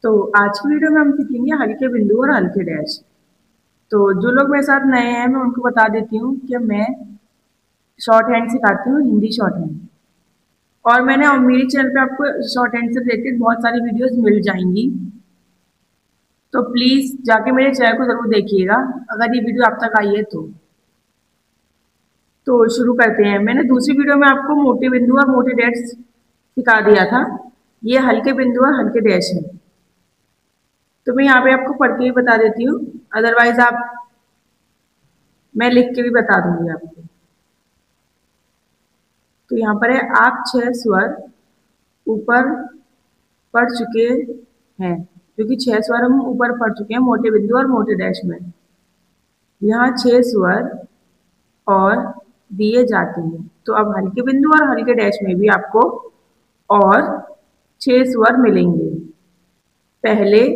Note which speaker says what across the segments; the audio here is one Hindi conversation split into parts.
Speaker 1: तो आज की वीडियो में हम सीखेंगे हल्के बिंदु और हल्के डैश। तो जो लोग मेरे साथ नए हैं मैं उनको बता देती हूँ कि मैं शॉर्ट हैंड सिखाती हूँ, हिंदी शॉर्ट हैंड। और मेरे चैनल पे आपको शॉर्ट हैंड से रिलेटेड बहुत सारी वीडियोस मिल जाएंगी, तो प्लीज़ जाके मेरे चैनल को ज़रूर देखिएगा अगर ये वीडियो आप तक आई है तो शुरू करते हैं। मैंने दूसरी वीडियो में आपको मोटे बिंदु और मोटे डैश सिखा दिया था। ये हल्के बिंदु और हल्के डैश है, तो मैं यहाँ पे आपको पढ़ के भी बता देती हूँ, अदरवाइज मैं लिख के भी बता दूंगी आपको। तो यहाँ पर है आप 6 स्वर ऊपर पढ़ चुके हैं, क्योंकि 6 स्वर हम ऊपर पढ़ चुके हैं मोटे बिंदु और मोटे डैश में। यहाँ 6 स्वर और दिए जाते हैं, तो अब हल्के बिंदु और हल्के डैश में भी आपको और 6 स्वर मिलेंगे। पहले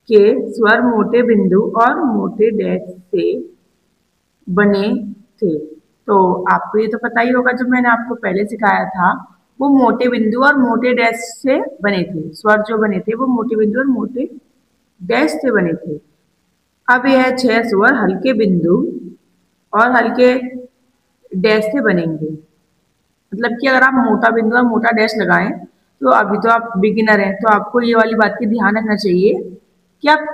Speaker 1: के स्वर मोटे बिंदु और मोटे डैश से बने थे। तो आपको ये तो पता ही होगा, जो मैंने आपको पहले सिखाया था वो मोटे बिंदु और मोटे डैश से बने थे। स्वर जो बने थे वो मोटे बिंदु और मोटे डैश से बने थे। अब यह 6 स्वर हल्के बिंदु और हल्के डैश से बनेंगे। मतलब कि अगर आप मोटा बिंदु और मोटा डैश लगाएं, तो अभी तो आप बिगिनर हैं, तो आपको ये वाली बात की ध्यान रखना चाहिए कि आप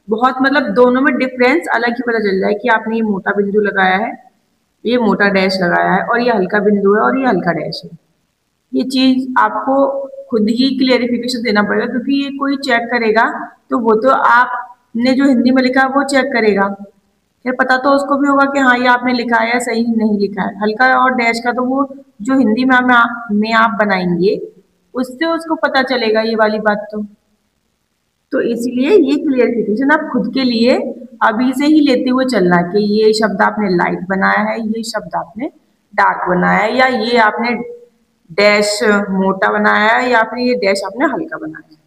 Speaker 1: बहुत मतलब दोनों में डिफरेंस अलग ही पता चल जाए कि आपने ये मोटा बिंदु लगाया है, ये मोटा डैश लगाया है, और ये हल्का बिंदु है और ये हल्का डैश है। ये चीज आपको खुद ही क्लियरिफिकेशन देना पड़ेगा, क्योंकि ये कोई चेक करेगा तो वो तो आपने जो हिंदी में लिखा है वो चेक करेगा, फिर पता तो उसको भी होगा कि हाँ ये आपने लिखा है या सही नहीं लिखा है। हल्का और डैश का तो वो जो हिंदी में आप बनाएंगे उससे उसको पता चलेगा ये वाली बात। तो इसलिए ये क्लियरिफिकेशन आप खुद के लिए अभी से ही लेते हुए चलना कि ये शब्द आपने लाइट बनाया है, ये शब्द आपने डार्क बनाया है, या ये आपने डैश मोटा बनाया है, या फिर ये डैश आपने हल्का बनाया है।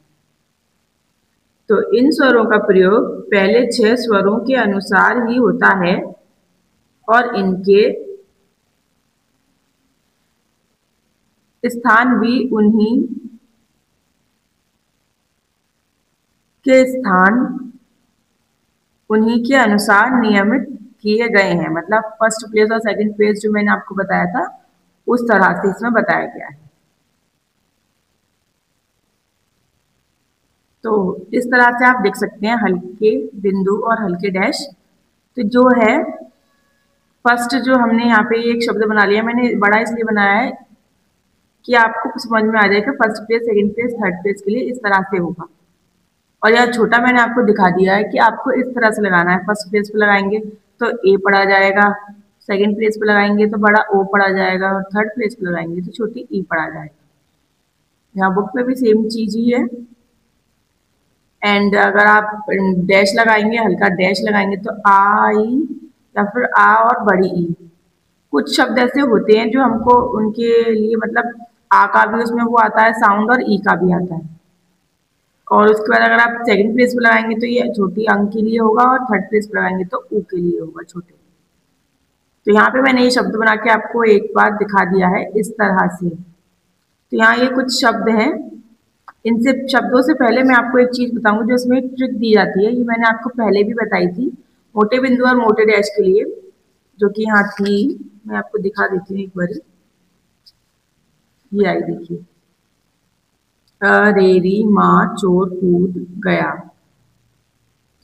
Speaker 1: तो इन स्वरों का प्रयोग पहले 6 स्वरों के अनुसार ही होता है और इनके स्थान भी उन्हीं के अनुसार नियमित किए गए हैं। मतलब फर्स्ट प्लेस और सेकंड प्लेस जो मैंने आपको बताया था उस तरह से इसमें बताया गया है। तो इस तरह से आप देख सकते हैं हल्के बिंदु और हल्के डैश। तो जो है फर्स्ट जो हमने यहाँ पे एक शब्द बना लिया, मैंने बड़ा इसलिए बनाया है कि आपको समझ में आ जाएगा first place, second place, third place के लिए इस तरह से होगा। और यहाँ छोटा मैंने आपको दिखा दिया है कि आपको इस तरह से लगाना है। फर्स्ट प्लेस पे लगाएंगे तो ए पढ़ा जाएगा, सेकंड प्लेस पे लगाएंगे तो बड़ा ओ पढ़ा जाएगा, और थर्ड प्लेस पे लगाएंगे तो छोटी ई पढ़ा जाएगा। यहाँ बुक में भी सेम चीज ही है। एंड अगर आप डैश लगाएंगे, हल्का डैश लगाएंगे तो आई या फिर आ और बड़ी ई। कुछ शब्द ऐसे होते हैं जो हमको उनके लिए मतलब आ का भी उसमें वो आता है साउंड और ई का भी आता है। और उसके बाद अगर आप सेकंड प्लेस पे लगाएंगे तो ये छोटी अंक के लिए होगा, और थर्ड प्लेस पे लगाएंगे तो ऊ के लिए होगा, छोटे। तो यहाँ पे मैंने ये शब्द बना के आपको एक बार दिखा दिया है इस तरह से। तो यहाँ ये कुछ शब्द हैं। इनसे शब्दों से पहले मैं आपको एक चीज बताऊंगी जो इसमें एक ट्रिक दी जाती है। ये मैंने आपको पहले भी बताई थी मोटे बिंदु और मोटे डैश के लिए, जो कि यहाँ थी। मैं आपको दिखा देती हूँ एक बार। ये आई देखिए, रे री माँ चोर कूद गया।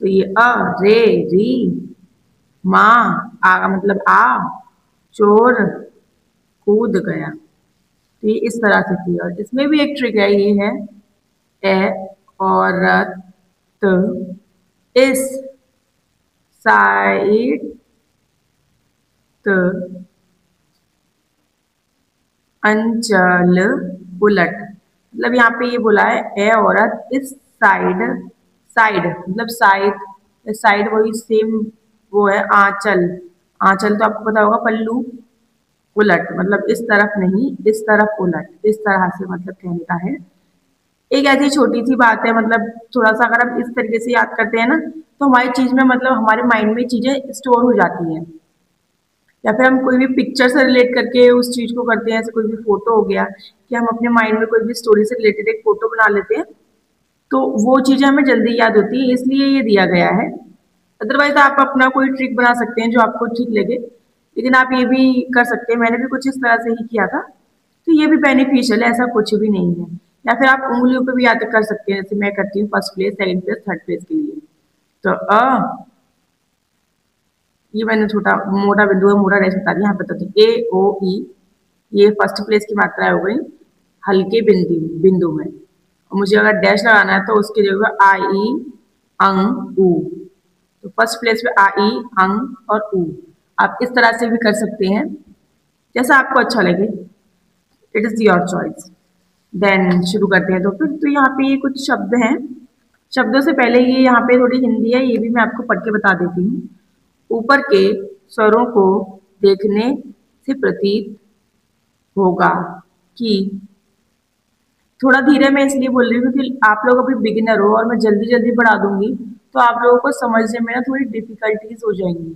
Speaker 1: तो ये रे री माँ आ मतलब आ, चोर कूद गया। तो ये इस तरह से थी। और इसमें भी एक ट्रिक है, ये है ए औरत इस साइड अंचल उलट। मतलब यहाँ पे ये बोला है ए औरत इस साइड, साइड मतलब साइड, साइड वही सेम वो है आंचल। आंचल तो आपको पता होगा पल्लू, उलट मतलब इस तरफ नहीं इस तरफ उलट, इस तरह से मतलब कहने का है। एक ऐसी छोटी सी बात है, मतलब थोड़ा सा अगर हम इस तरीके से याद करते हैं ना तो हमारी चीज में मतलब हमारे माइंड में चीजें स्टोर हो जाती हैं। या फिर हम कोई भी पिक्चर से रिलेट करके उस चीज को करते हैं, ऐसे कोई भी फोटो हो गया कि हम अपने माइंड में कोई भी स्टोरी से रिलेटेड एक फोटो बना लेते हैं, तो वो चीज़ें हमें जल्दी याद होती है, इसलिए ये दिया गया है। अदरवाइज आप अपना कोई ट्रिक बना सकते हैं जो आपको ठीक लगे, लेकिन आप ये भी कर सकते हैं, मैंने भी कुछ इस तरह से ही किया था, तो ये भी बेनिफिशियल है, ऐसा कुछ भी नहीं है। या फिर आप उंगलियों पे भी याद कर सकते हैं, जैसे मैं करती हूँ first place, second place, third place के लिए। तो ये मैंने छोटा मोटा बिंदु है, मोटा डैश बता दिया, यहाँ पे तो ए ओ ई, ये फर्स्ट प्लेस की मात्रा हो गई हल्के बिंदु बिंदु में। और मुझे अगर डैश लगाना है तो उसके जगह आ ई अंग ऊ, तो फर्स्ट प्लेस पे आ ई अंग और ऊ। आप इस तरह से भी कर सकते हैं, जैसा आपको अच्छा लगे, it is your choice. Then शुरू करते हैं। तो फिर तो यहाँ पे ये कुछ शब्द हैं, शब्दों से पहले ये यहाँ पे थोड़ी हिंदी है, ये भी मैं आपको पढ़ के बता देती हूँ। ऊपर के स्वरों को देखने से प्रतीत होगा कि, थोड़ा धीरे मैं इसलिए बोल रही हूँ क्योंकि आप लोग अभी बिगिनर हो और मैं जल्दी जल्दी पढ़ा दूंगी तो आप लोगों को समझने में ना थोड़ी डिफिकल्टीज हो जाएंगी।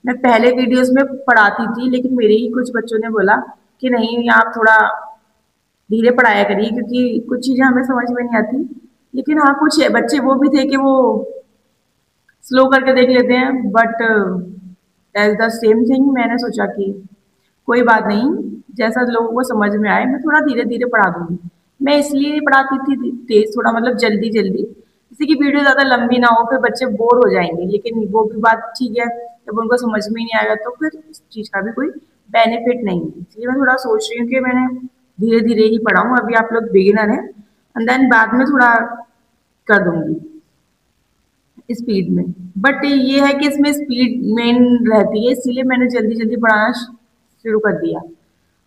Speaker 1: मैं पहले वीडियोस में पढ़ाती थी, लेकिन मेरे ही कुछ बच्चों ने बोला कि नहीं आप थोड़ा धीरे पढ़ाया करिए क्योंकि कुछ चीज़ें हमें समझ में नहीं आती। लेकिन हाँ, कुछ बच्चे वो भी थे कि वो स्लो करके देख लेते हैं, but as the same thing मैंने सोचा कि कोई बात नहीं, जैसा लोगों को समझ में आए मैं थोड़ा धीरे धीरे पढ़ा दूंगी। मैं इसलिए पढ़ाती थी तेज, थोड़ा मतलब जल्दी जल्दी, जैसे कि वीडियो ज़्यादा लंबी ना हो, फिर बच्चे बोर हो जाएंगे। लेकिन वो भी बात ठीक है, जब उनको समझ में ही नहीं आएगा तो फिर इस चीज़ का भी कोई बेनिफिट नहीं है। इसलिए मैं थोड़ा सोच रही हूँ कि मैंने धीरे धीरे ही पढ़ाऊँ, अभी आप लोग बिगिनर हैं, एंड देन बाद में थोड़ा कर दूंगी स्पीड में। बट ये है कि इसमें स्पीड मेन रहती है, इसीलिए मैंने जल्दी जल्दी पढ़ाना शुरू कर दिया।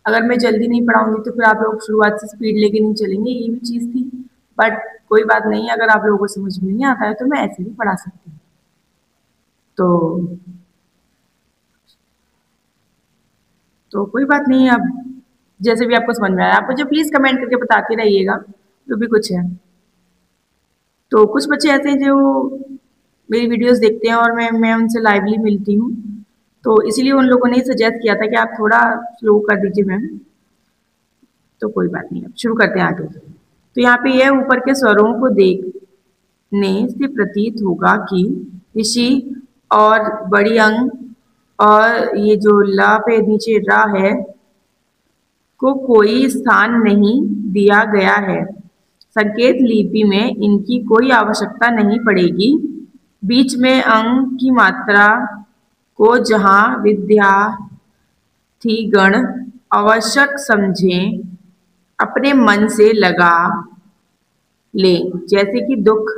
Speaker 1: अगर मैं जल्दी नहीं पढ़ाऊंगी तो फिर आप लोग शुरुआत से स्पीड लेके नहीं चलेंगे, ये भी चीज़ थी। बट कोई बात नहीं, अगर आप लोगों को समझ में नहीं आता है तो मैं ऐसे भी पढ़ा सकती हूँ। तो कोई बात नहीं, अब जैसे भी आपको समझ में आया आप मुझे प्लीज़ कमेंट करके बताते रहिएगा जो भी कुछ है। तो कुछ बच्चे ऐसे हैं जो मेरी वीडियोस देखते हैं और मैं उनसे लाइवली मिलती हूँ, तो इसीलिए उन लोगों ने सजेस्ट किया था कि आप थोड़ा स्लो कर दीजिए मैम। तो कोई बात नहीं, अब शुरू करते हैं आगे। तो यहाँ पे यह ऊपर के स्वरों को देखने से प्रतीत होगा कि ऋषि और बड़ी अंग और ये जो ला पे नीचे रा है को कोई स्थान नहीं दिया गया है। संकेत लिपि में इनकी कोई आवश्यकता नहीं पड़ेगी। बीच में अंग की मात्रा को जहाँ विद्यार्थीगण आवश्यक समझें अपने मन से लगा लें, जैसे कि दुख।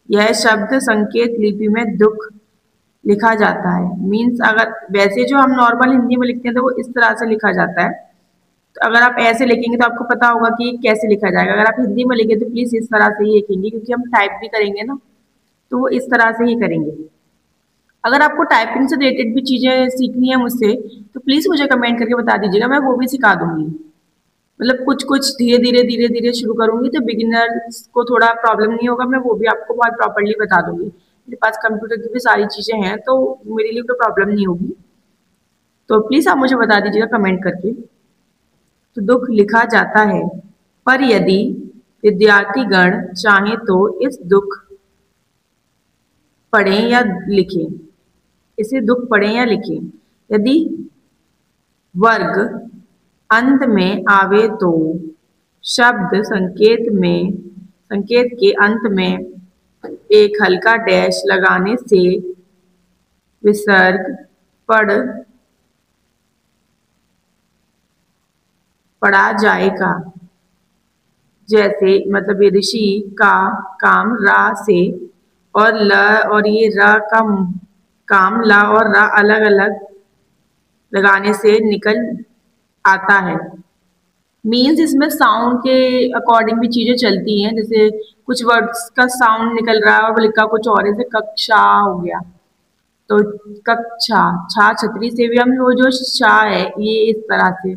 Speaker 1: यह शब्द संकेत लिपि में दुख लिखा जाता है। मीन्स अगर वैसे जो हम नॉर्मल हिंदी में लिखते हैं तो वो इस तरह से लिखा जाता है, तो अगर आप ऐसे लिखेंगे तो आपको पता होगा कि कैसे लिखा जाएगा। अगर आप हिंदी में लिखें तो प्लीज़ इस तरह से ही लिखेंगे, क्योंकि हम टाइप भी करेंगे ना, तो वो इस तरह से ही करेंगे। अगर आपको टाइपिंग से रिलेटेड भी चीज़ें सीखनी है मुझसे तो प्लीज़ मुझे कमेंट करके बता दीजिएगा, मैं वो भी सिखा दूंगी। मतलब कुछ कुछ धीरे धीरे शुरू करूंगी तो बिगिनर्स को थोड़ा प्रॉब्लम नहीं होगा, मैं वो भी आपको बहुत प्रॉपरली बता दूंगी। मेरे पास कंप्यूटर की भी सारी चीज़ें हैं तो मेरे लिए कोई प्रॉब्लम नहीं होगी। तो प्लीज़ आप मुझे बता दीजिएगा कमेंट करके। तो दुख लिखा जाता है, पर यदि विद्यार्थीगण चाहें तो इस दुख पढ़ें या लिखें, इसे दुख पढ़ें या लिखें। यदि वर्ग अंत में आवे तो शब्द संकेत के अंत में एक हल्का डैश लगाने से विसर्ग पढ़ा जाएगा। जैसे मतलब ये ऋषि का काम रा से और ल, और ये र का काम ला और रा अलग अलग लगाने से निकल आता है। मीन्स इसमें साउंड के अकॉर्डिंग भी चीज़ें चलती हैं, जैसे कुछ वर्ड्स का साउंड निकल रहा है और वो लिखा कुछ और, जैसे कक्षा हो गया तो कक्षा, छा छतरी से भी हम वो जो शा है ये इस तरह से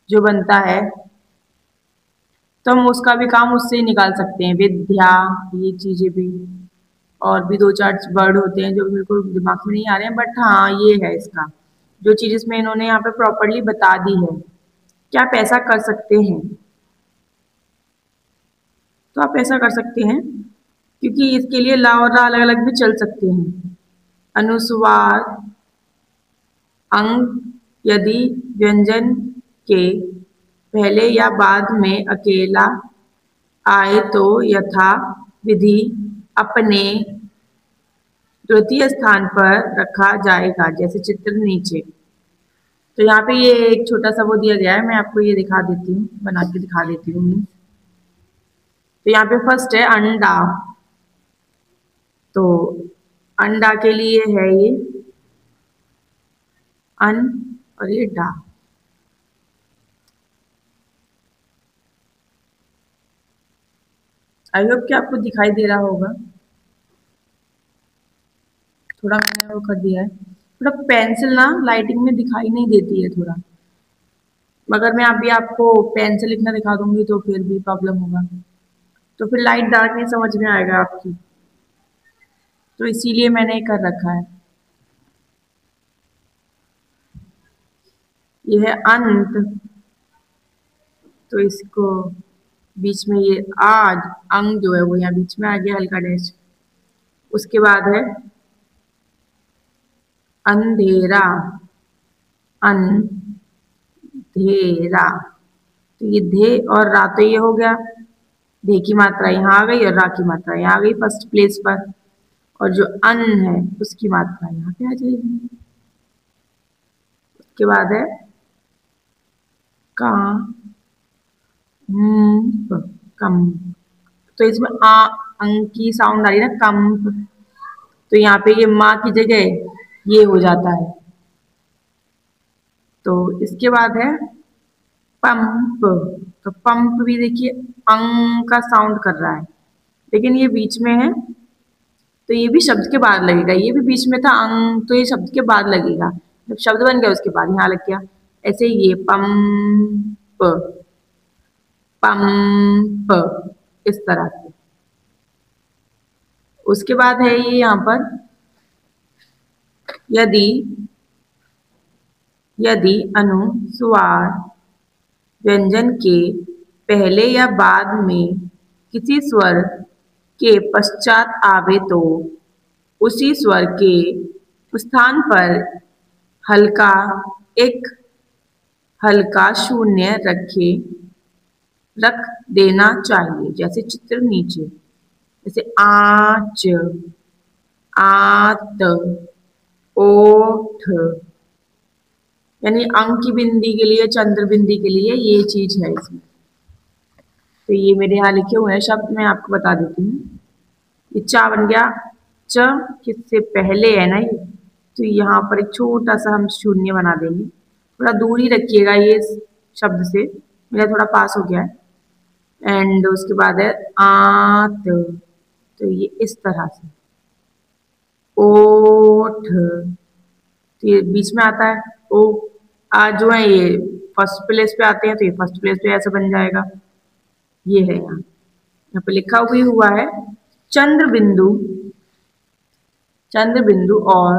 Speaker 1: जो बनता है, तो हम उसका भी काम उससे ही निकाल सकते हैं। विद्या, ये चीज़ें भी, और भी दो चार वर्ड होते हैं जो मेरे को दिमाग में नहीं आ रहे हैं, बट हाँ ये है इसका जो चीज़ इसमें इन्होंने यहाँ पे प्रॉपरली बता दी है कि आप ऐसा कर सकते हैं। तो आप ऐसा कर सकते हैं, क्योंकि इसके लिए ला और रा अलग अलग भी चल सकते हैं। अनुस्वार अंग यदि व्यंजन के पहले या बाद में अकेला आए तो यथा विधि अपने द्वितीय स्थान पर रखा जाएगा, जैसे चित्र नीचे। तो यहाँ पे ये एक छोटा सा वो दिया गया है, मैं आपको ये दिखा देती हूँ, बना के दिखा देती हूँ। तो यहाँ पे फर्स्ट है अंडा। तो अंडा के लिए है ये अन और ये डा। आई होप कि आपको दिखाई दे रहा होगा। थोड़ा मैंने वो कर दिया है, थोड़ा पेंसिल ना लाइटिंग में दिखाई नहीं देती है थोड़ा, मगर मैं अभी आपको पेन से लिखना दिखा दूंगी तो फिर भी प्रॉब्लम होगा, तो फिर लाइट डार्क नहीं समझ में आएगा आपकी, तो इसीलिए मैंने कर रखा है। यह है अंत, तो इसको बीच में ये आज अंग जो है वो यहाँ बीच में आ गया हल्का डैश। उसके बाद है अंधेरा, अंधेरा। तो ये धे और रा तो ये हो गया, धे की मात्रा यहाँ आ गई और रा की मात्रा यहाँ आ गई फर्स्ट प्लेस पर, और जो अन है उसकी मात्रा यहाँ पे आ जाएगी। उसके बाद है का कम, तो इसमें आ अंग की साउंड आ रही है ना, कंप, तो यहाँ पे ये माँ की जगह ये हो जाता है। तो इसके बाद है पंप। तो पंप भी देखिए अंग का साउंड कर रहा है, लेकिन ये बीच में है तो ये भी शब्द के बाद लगेगा, ये भी बीच में था अंग तो ये शब्द के बाद लगेगा, जब शब्द बन गया उसके बाद यहाँ लग गया। ऐसे ये पंप, पंप, इस तरह से। उसके बाद है ये यहाँ पर यदि, यदि अनुस्वार व्यंजन के पहले या बाद में किसी स्वर के पश्चात आवे तो उसी स्वर के स्थान पर हल्का एक हल्का शून्य रख देना चाहिए, जैसे चित्र नीचे, जैसे आच, आत, ओठ, यानी अंक की बिंदी के लिए, चंद्र बिंदी के लिए ये चीज है इसमें। तो ये मेरे यहाँ लिखे हुए हैं शब्द, मैं आपको बता देती हूँ। ये चा बन गया, च किससे पहले है ना ये, तो यहाँ पर एक छोटा सा हम शून्य बना देंगे, थोड़ा दूरी रखिएगा ये शब्द से, मेरा थोड़ा पास हो गया है। एंड उसके बाद है आत, तो ये इस तरह से, ओठ, तो ये बीच में आता है, ओ आ जो है ये फर्स्ट प्लेस पे आते हैं, तो ये फर्स्ट प्लेस पे ऐसा बन जाएगा। ये है यहाँ पे लिखा हुआ है चंद्र बिंदु, चंद्र बिंदु और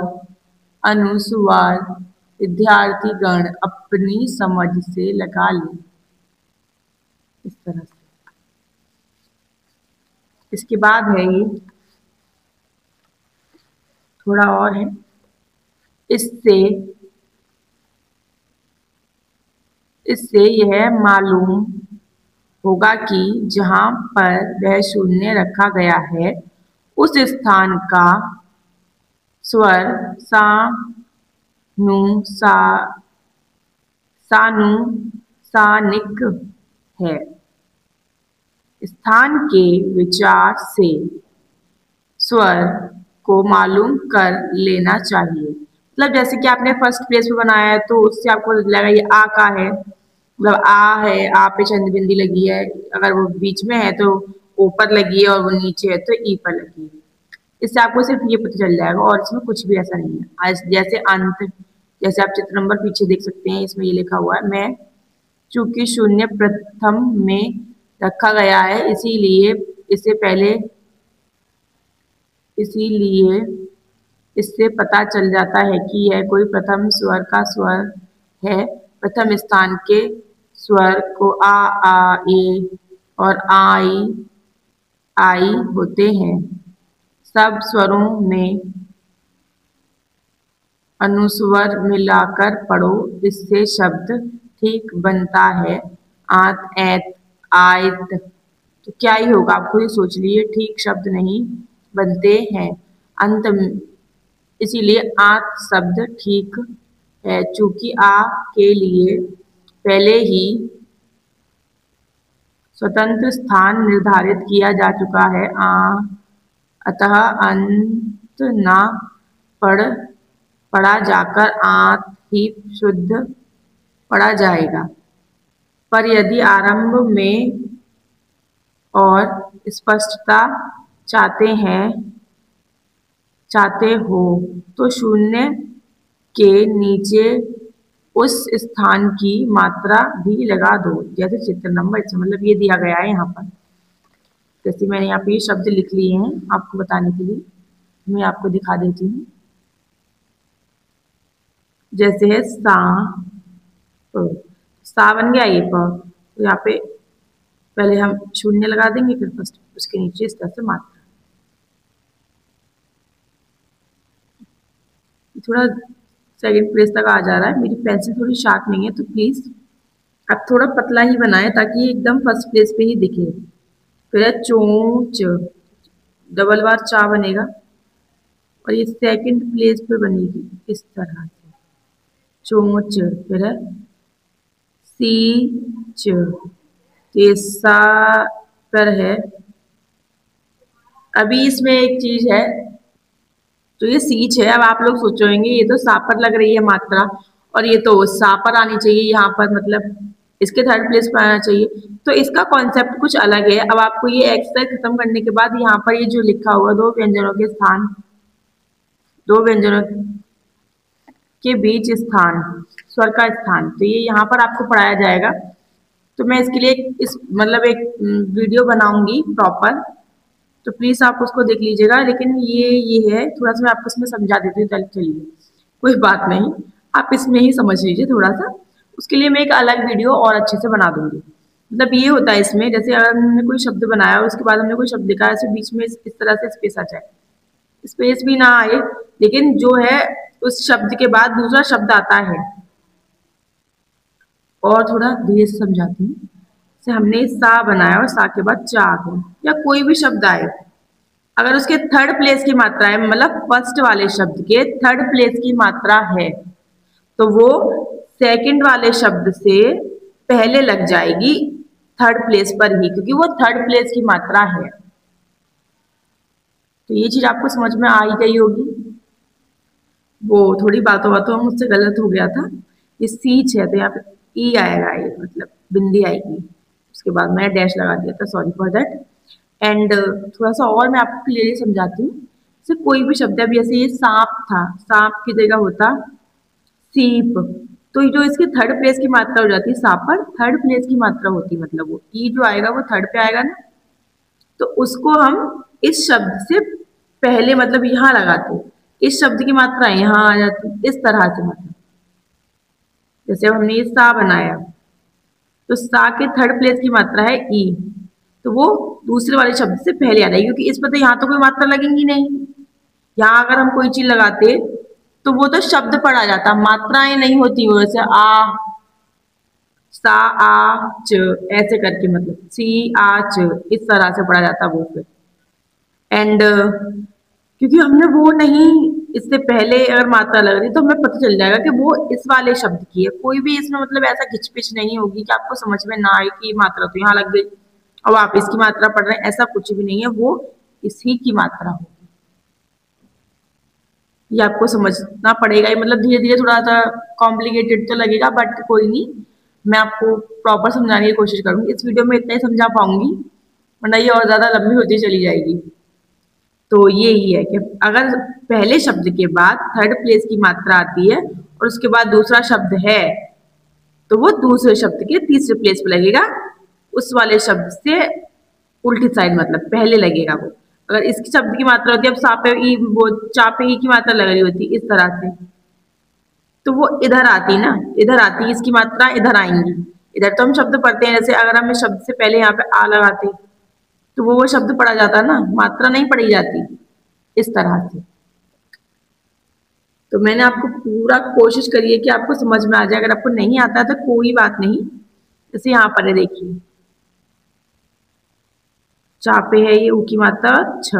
Speaker 1: अनुस्वार विद्यार्थी गण अपनी समझ से लगा ले, इस तरह से। इसके बाद है ये थोड़ा और है, इससे यह मालूम होगा कि जहां पर वह शून्य रखा गया है उस स्थान का स्वर सा नु सा सानुसानिक है। स्थान के विचार से स्वर को मालूम कर लेना चाहिए, मतलब जैसे कि आपने फर्स्ट प्लेस पे बनाया है तो उससे आपको लगेगा ये आ का है, मतलब आ है, आ पे चंद्र बिंदी लगी है, अगर वो बीच में है तो ऊपर लगी है और वो नीचे है तो ई पर लगी है। इससे आपको सिर्फ ये पता चल जाएगा, और इसमें कुछ भी ऐसा नहीं है। आज जैसे अंत, जैसे आप चित्र नंबर पीछे देख सकते हैं, इसमें ये लिखा हुआ है मैं चूंकि शून्य प्रथम में रखा गया है इसीलिए इससे पहले, इसीलिए इससे पता चल जाता है कि यह कोई प्रथम स्वर का स्वर है। प्रथम स्थान के स्वर को आ, ए और आई आई होते हैं। सब स्वरों में अनुस्वर मिलाकर पढ़ो, इससे शब्द ठीक बनता है। आत, ऐत, आयत। तो क्या ही होगा, आप खुद ही सोच लीजिए, ठीक शब्द नहीं बनते हैं। अंत इसीलिए आत शब्द ठीक है, चूंकि आ के लिए पहले ही स्वतंत्र स्थान निर्धारित किया जा चुका है। अतः अंत ना पढ़ा जाकर आत ही शुद्ध पढ़ा जाएगा। पर यदि आरंभ में और स्पष्टता चाहते हो तो शून्य के नीचे उस स्थान की मात्रा भी लगा दो। जैसे चित्र नंबर, मतलब ये दिया गया है यहाँ पर, जैसे मैंने यहाँ पे ये शब्द लिख लिए हैं आपको बताने के लिए, मैं आपको दिखा देती हूँ। जैसे है सा बन गया ये प, तो यहाँ पे पहले हम शून्य लगा देंगे, फिर फर्स्ट उसके नीचे इस तरह से मात्रा। थोड़ा सेकंड प्लेस तक आ जा रहा है, मेरी पेंसिल थोड़ी शार्प नहीं है, तो प्लीज आप थोड़ा पतला ही बनाए ताकि ये एकदम फर्स्ट प्लेस पे ही दिखे। फिर है चोंच, डबल बार चा बनेगा और ये सेकंड प्लेस पे बनेगी इस तरह से, चोंच। फिर है सीच, ये सा पर है। अभी इसमें एक चीज है, तो ये सीच है। अब आप लोग सोचोगे ये तो सा पर लग रही है मात्रा, और ये तो सा पर आनी चाहिए यहाँ पर, मतलब इसके थर्ड प्लेस पर आना चाहिए। तो इसका कॉन्सेप्ट कुछ अलग है। अब आपको ये एक्सरसाइज खत्म करने के बाद यहाँ पर ये जो लिखा हुआ दो व्यंजनों के बीच स्थान, स्वर का स्थान, तो ये यहाँ पर आपको पढ़ाया जाएगा। तो मैं इसके लिए इस मतलब एक वीडियो बनाऊंगी प्रॉपर, तो प्लीज आप उसको देख लीजिएगा। लेकिन ये है थोड़ा सा, मैं आपको इसमें समझा देती हूँ। चलिए कोई बात नहीं, आप इसमें ही समझ लीजिए थोड़ा सा। उसके लिए मैं एक अलग वीडियो और अच्छे से बना दूंगी। मतलब ये होता है इसमें, जैसे अगर हमने कोई शब्द बनाया उसके बाद हमने कोई शब्द लिखा, ऐसे बीच में इस तरह से स्पेस आ जाए, स्पेस भी ना आए, लेकिन जो है उस शब्द के बाद दूसरा शब्द आता है। और थोड़ा धीरे से समझाती हूँ। जैसे हमने सा बनाया और सा के बाद चा आ गया, या कोई भी शब्द आए, अगर उसके थर्ड प्लेस की मात्रा है, मतलब फर्स्ट वाले शब्द के थर्ड प्लेस की मात्रा है, तो वो सेकंड वाले शब्द से पहले लग जाएगी थर्ड प्लेस पर ही, क्योंकि वो थर्ड प्लेस की मात्रा है। तो ये चीज आपको समझ में आ ही गई होगी। वो थोड़ी बातों बातों में मुझसे गलत हो गया था। ये सीच है तो यहाँ पे ई आएगा, ये मतलब बिंदी आएगी, उसके बाद मैंने डैश लगा दिया था, सॉरी फॉर दैट। एंड थोड़ा सा और मैं आपको क्लियरली समझाती हूँ। जैसे कोई भी शब्द है, अभी जैसे ये सांप था, सांप की जगह होता सीप, तो जो इसकी थर्ड प्लेस की मात्रा हो जाती है, सांप पर थर्ड प्लेस की मात्रा होती है, मतलब वो ई जो आएगा वो थर्ड पे आएगा ना, तो उसको हम इस शब्द से पहले मतलब यहाँ लगाते, इस शब्द की मात्रा यहाँ आ जाती, इस तरह से। मतलब जैसे हमने ये सा बनाया, तो सा के थर्ड प्लेस की मात्रा है ई, तो वो दूसरे वाले शब्द से पहले आ जाएगी, क्योंकि इस पर तो यहाँ तो कोई मात्रा लगेंगी नहीं। यहाँ अगर हम कोई चीज लगाते तो वो तो शब्द पढ़ा जाता, मात्राएं नहीं होती वो, जैसे आ, सा, आ, च, ऐसे करके, मतलब सी, आ, च, इस तरह से पढ़ा जाता वो फिर। एंड क्योंकि हमने वो नहीं, इससे पहले अगर मात्रा लग रही तो हमें पता चल जाएगा कि वो इस वाले शब्द की है। कोई भी इसमें मतलब ऐसा खिचपिच नहीं होगी कि आपको समझ में ना आए कि मात्रा तो यहाँ लग गई अब आप इसकी मात्रा पढ़ रहे हैं, ऐसा कुछ भी नहीं है, वो इसी की मात्रा होगी। ये आपको समझना पड़ेगा। ये मतलब धीरे धीरे थोड़ा सा कॉम्प्लिकेटेड तो लगेगा, बट कोई नहीं, मैं आपको प्रॉपर समझाने की कोशिश करूंगी। इस वीडियो में इतना ही समझा पाऊंगी, वरना ये और ज्यादा लंबी होती चली जाएगी। तो ये ही है कि अगर पहले शब्द के बाद थर्ड प्लेस की मात्रा आती है और उसके बाद दूसरा शब्द है, तो वो दूसरे शब्द के तीसरे प्लेस पे लगेगा, उस वाले शब्द से उल्टी साइड, मतलब पहले लगेगा वो। अगर इसकी शब्द की मात्रा होती है, अब सा पे ई, वो चा पे ई की मात्रा लग रही होती इस तरह से, तो वो इधर आती ना, इधर आती, इसकी मात्रा इधर आएंगी। इधर तो हम शब्द पढ़ते हैं, जैसे अगर हम इस शब्द से पहले यहाँ पे आ लगाते तो वो शब्द पढ़ा जाता ना, मात्रा नहीं पढ़ी जाती इस तरह से। तो मैंने आपको पूरा कोशिश करी है कि आपको समझ में आ जाए। अगर आपको नहीं आता तो कोई बात नहीं, जैसे यहाँ पर है देखिए, चा पे है ये ऊ की मात्रा छ,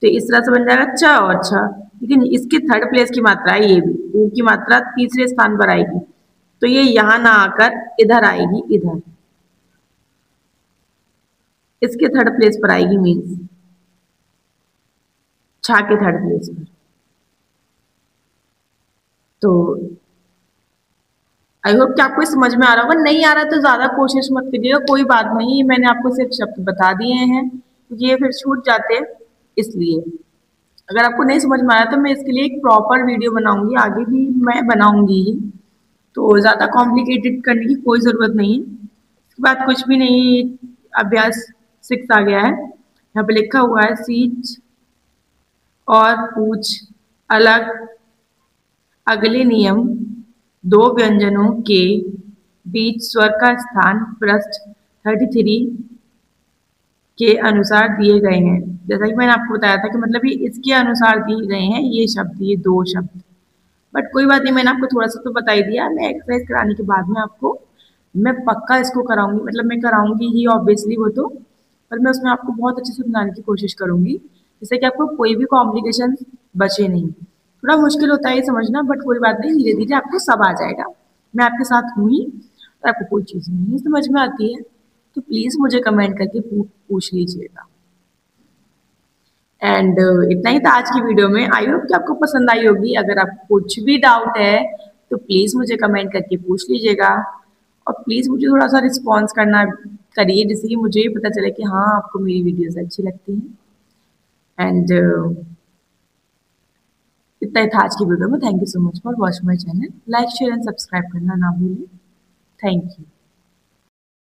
Speaker 1: तो इस तरह से बन जाएगा च और छ। लेकिन इसकी थर्ड प्लेस की मात्रा है ये भी, ऊ की मात्रा तीसरे स्थान पर आएगी, तो ये यहाँ ना आकर इधर आएगी, इधर इसके थर्ड प्लेस पर आएगी, मीन्स छा के थर्ड प्लेस पर। तो आई होप कि आपको समझ में आ रहा होगा। नहीं आ रहा तो ज्यादा कोशिश मत करिएगा, कोई बात नहीं, मैंने आपको सिर्फ शब्द बता दिए हैं क्योंकि ये फिर छूट जाते हैं इसलिए। अगर आपको नहीं समझ में आया तो मैं इसके लिए एक प्रॉपर वीडियो बनाऊंगी, आगे भी मैं बनाऊंगी ही, तो ज़्यादा कॉम्प्लिकेटेड करने की कोई ज़रूरत नहीं है। इसके बाद कुछ भी नहीं, अभ्यास 6 आ गया है, यहाँ पे लिखा हुआ है सीच और पूछ अलग। अगले नियम दो व्यंजनों के बीच स्वर का स्थान पृष्ठ 33 के अनुसार दिए गए हैं। जैसा कि मैंने आपको बताया था कि मतलब ये इसके अनुसार दिए गए हैं ये शब्द, ये दो शब्द। बट कोई बात नहीं, मैंने आपको थोड़ा सा तो बता ही दिया। मैं एक्सरसाइज कराने के बाद में आपको मैं पक्का इसको कराऊंगी, मतलब मैं कराऊंगी ही ऑब्वियसली वो तो, पर मैं उसमें आपको बहुत अच्छे से समझाने की कोशिश करूंगी जिससे कि आपको कोई भी कॉम्प्लिकेशन बचे नहीं। थोड़ा मुश्किल होता है ये समझना, बट कोई बात नहीं, धीरे धीरे आपको सब आ जाएगा। मैं आपके साथ हूँ ही। और आपको कोई चीज़ नहीं समझ में आती है तो प्लीज़ मुझे कमेंट करके पूछ लीजिएगा। एंड इतना ही था आज की वीडियो में। आई होप कि आपको पसंद आई होगी। अगर आपको कुछ भी डाउट है तो प्लीज़ मुझे कमेंट करके पूछ लीजिएगा, और प्लीज़ मुझे थोड़ा सा रिस्पॉन्स करना करिए जिससे कि मुझे भी पता चले कि हाँ आपको मेरी वीडियोस अच्छी लगती हैं। एंड इतना ही था आज की वीडियो में। Thank you so much for watching my channel. Like share and subscribe करना ना भूलें। Thank you.